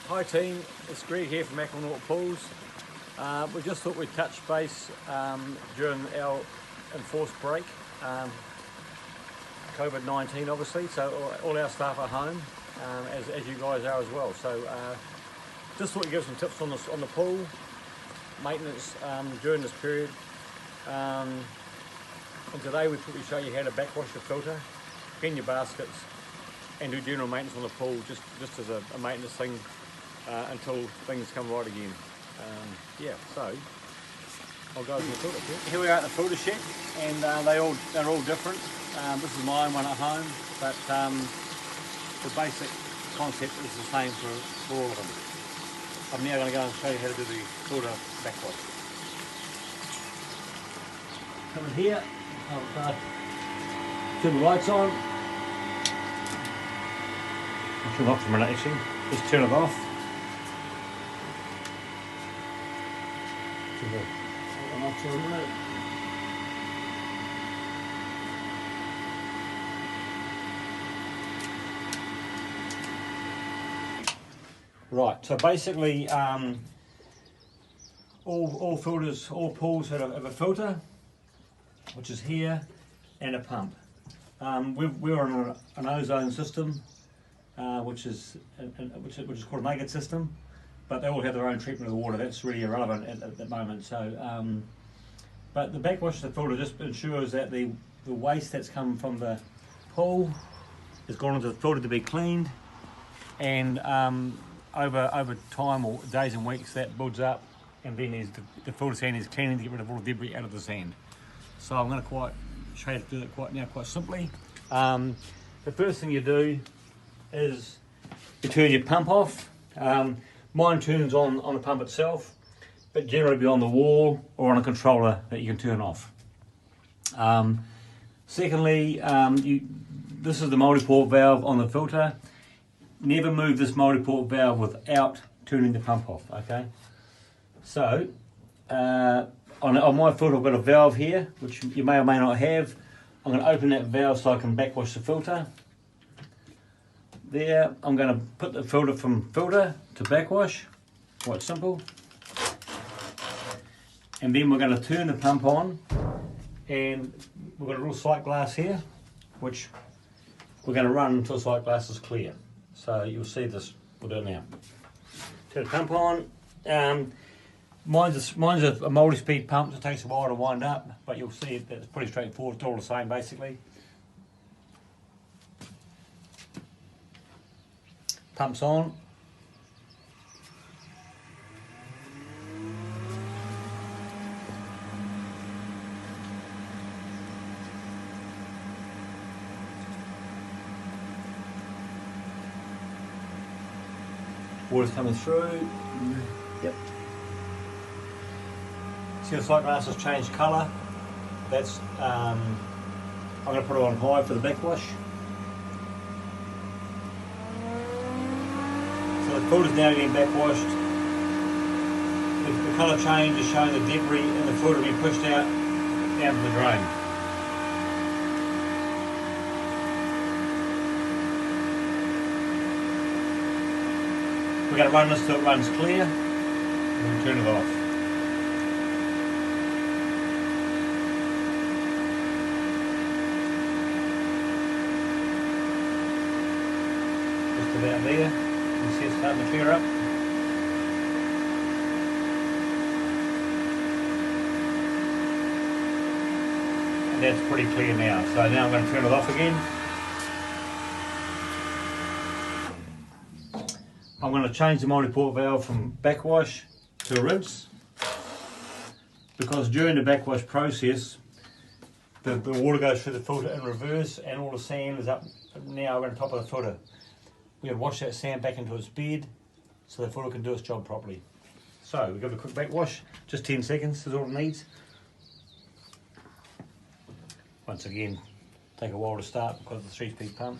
Hi team, it's Greg here from Aquanort Pools. We just thought we'd touch base during our enforced break, COVID-19 obviously, so all our staff are home, as you guys are as well. So just thought we'd give some tips on the pool, maintenance during this period. And today we thought we'd show you how to backwash the filter, clean your baskets, and do general maintenance on the pool, just as a maintenance thing until things come right again. So I'll go to the filter shed. Here we are at the filter shed, and they're all different. This is my own one at home, but the basic concept is the same for all of them. I'm now going to go and show you how to do the filter backwash. Come in here, I'll turn the lights on. I'll turn it off for a minute actually, just turn it off. Right, so basically all filters, all pools have a filter, which is here, and a pump. We're on an ozone system, which is called a naked system, but they all have their own treatment of the water. That's really irrelevant at the moment. So, but the backwash of the filter just ensures that the waste that's come from the pool has gone into the filter to be cleaned, and over time or days and weeks that builds up, and then the filter sand is cleaning to get rid of all the debris out of the sand. So I'm going to show you how to do that quite simply. The first thing you do is you turn your pump off. Mine turns on the pump itself, but generally be on the wall or on a controller that you can turn off. Secondly, this is the multi-port valve on the filter. Never move this multi-port valve without turning the pump off, okay? So, on my filter I've got a valve here, which you may or may not have. I'm going to open that valve so I can backwash the filter. There, I'm going to put the filter from filter to backwash, quite simple. And then we're going to turn the pump on, and we've got a little sight glass here, which we're going to run until the sight glass is clear. So you'll see this, we'll do it now. Turn the pump on. Mine's a multi-speed pump, so it takes a while to wind up, but you'll see that it's pretty straightforward, it's all the same basically. Pump's on. Water's coming through. Yep. See the sight glass has changed colour. That's I'm going to put it on high for the backwash. So the filter's now getting backwashed. The colour change is showing the debris in the filter being pushed out down to the drain. We're going to run this till it runs clear, and then turn it off. Just about there, you can see it's starting to clear up. And that's pretty clear now, so now I'm going to turn it off again. I'm going to change the multi-port valve from backwash to rinse, because during the backwash process the water goes through the filter in reverse and all the sand is up now on top of the filter. We're going to wash that sand back into its bed so the filter can do its job properly. So we give it a quick backwash, just 10 seconds is all it needs. Once again, take a while to start because of the 3-speed pump.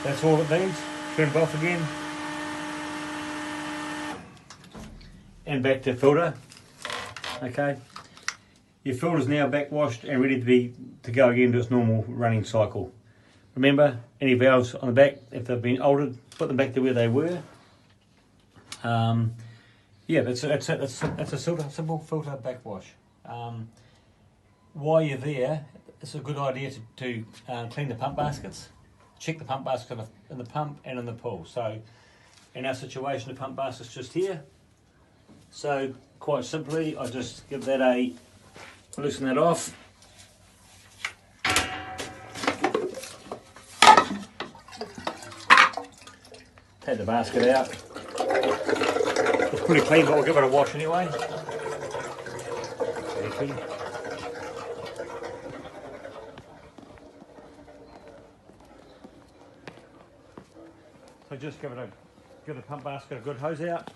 That's all it needs. Turn it off again. and back to filter. Okay, your filter is now backwashed and ready to go again to its normal running cycle. Remember, any valves on the back, if they've been altered, put them back to where they were. Yeah, that's a simple filter backwash. While you're there, it's a good idea to clean the pump baskets. Check the pump basket in the pump and in the pool. So in our situation, the pump basket's just here. So quite simply, I just give that a loosen that off. Take the basket out. It's pretty clean, but we'll give it a wash anyway. Very clean. So just give the pump basket a good hose out.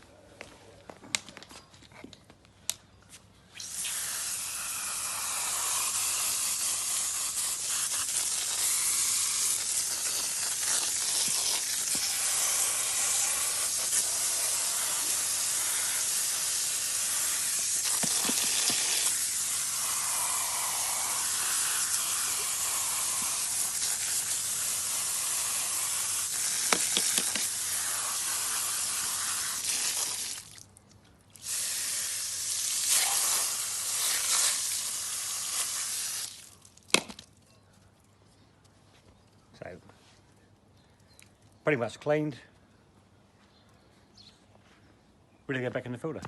So, pretty much cleaned, ready to go back in the filter.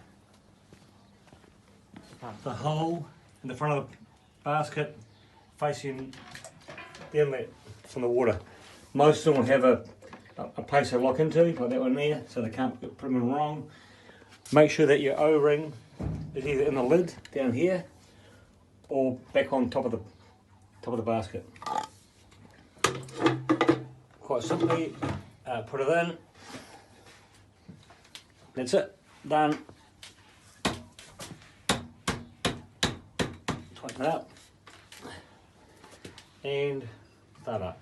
The hole in the front of the basket facing the inlet from the water. Most of them have a place to lock into, like that one there, so they can't put them in wrong. Make sure that your O-ring is either in the lid down here or back on top of the basket. Quite simply, put it in. That's it, done. Tighten it up and start up.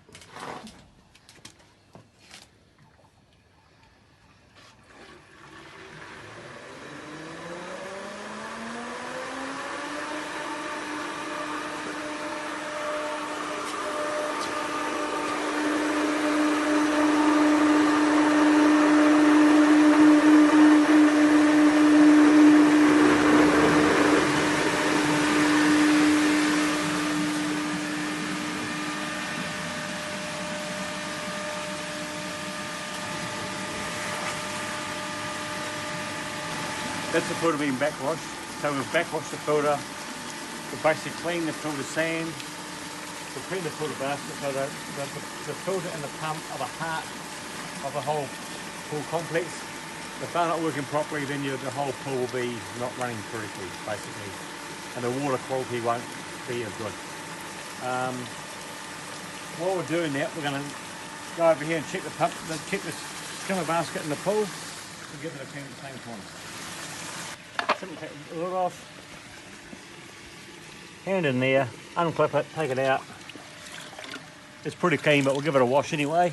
That's the filter being backwashed. So we've backwashed the filter. We've basically cleaned the filter sand. We've cleaned the filter basket. So the filter and the pump are the heart of the whole pool complex. If they're not working properly, then the whole pool will be not running correctly, basically. And the water quality won't be as good. While we're doing that, we're going to go over here and check the pump, check the skimmer basket in the pool and give it a clean at the same time. Simply take the lid off, hand in there, unclip it, take it out. It's pretty clean, but we'll give it a wash anyway.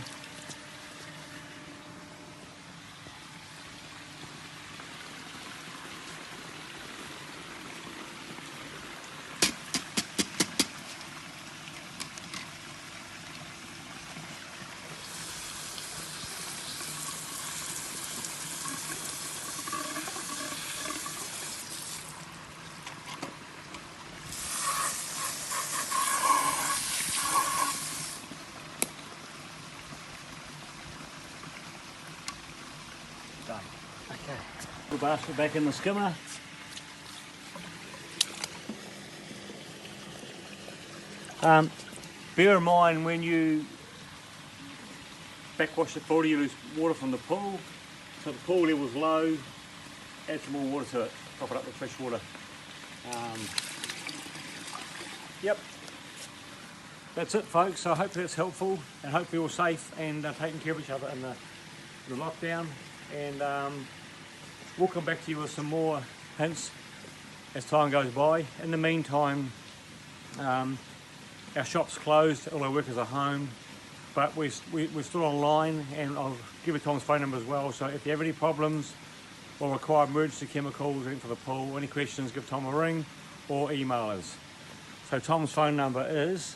Done. Okay. The basket back in the skimmer. Bear in mind when you backwash the filter, you lose water from the pool. So the pool level's low, add some more water to it, top it up with fresh water. Yep. That's it, folks. So hopefully it's helpful and hopefully we're safe and taking care of each other in the lockdown. And we'll come back to you with some more hints as time goes by. In the meantime, our shop's closed, all our workers are home, but we're still online, and I'll give you Tom's phone number as well. So if you have any problems, or require emergency chemicals for the pool, any questions, give Tom a ring or email us. So Tom's phone number is,